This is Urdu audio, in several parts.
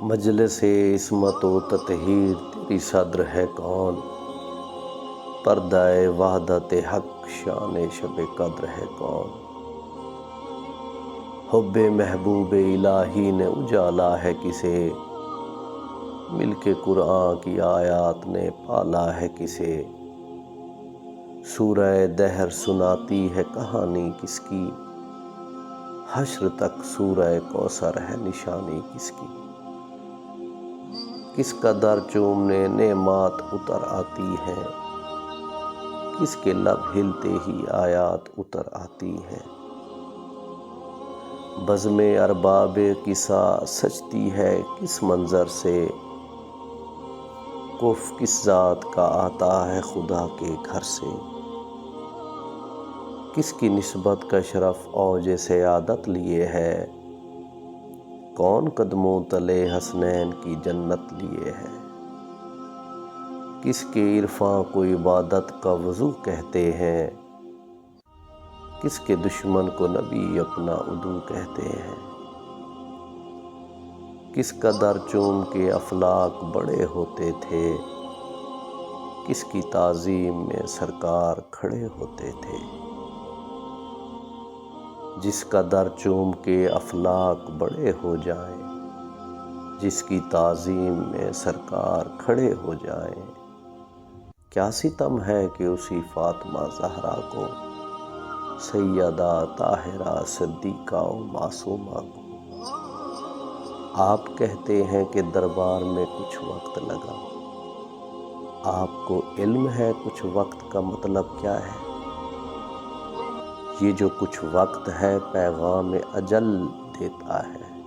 مجلس عصمت و تطہیر تیری صدر ہے کون، پردہ وحدت حق شان شب قدر ہے کون۔ حب محبوب الہی نے اجالا ہے کسے، مل کے قرآن کی آیات نے پالا ہے کسے۔ سورہ دہر سناتی ہے کہانی کس کی، حشر تک سورہ کوثر ہے نشانی کس کی۔ کس کا در چومنے نعمات اتر آتی ہیں، کس کے لب ہلتے ہی آیات اتر آتی ہیں۔ بزم ارباب قصہ سجتی ہے کس منظر سے، کف کس ذات کا آتا ہے خدا کے گھر سے۔ کس کی نسبت کا شرف اوج سعادت لیے ہے، کون قدموں تلے حسنین کی جنت لیے ہے۔ کس کے عرفاں کو عبادت کا وضو کہتے ہیں، کس کے دشمن کو نبی اپنا عدو کہتے ہیں۔ کس کا در چوم کے افلاک بڑے ہوتے تھے، کس کی تعظیم میں سرکار کھڑے ہوتے تھے۔ جس کا در چوم کے افلاک بڑے ہو جائیں، جس کی تعظیم میں سرکار کھڑے ہو جائیں۔ کیا ستم ہے کہ اسی فاطمہ زہرا کو، سیدہ طاہرہ صدیقہ و معصومہ کو۔ آپ کہتے ہیں کہ دربار میں کچھ وقت لگا، آپ کو علم ہے کچھ وقت کا مطلب کیا ہے۔ یہ جو کچھ وقت ہے پیغام اجل دیتا ہے،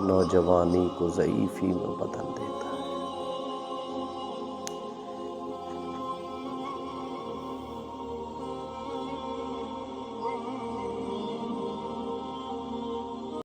نوجوانی کو ضعیفی میں بدل دیتا ہے۔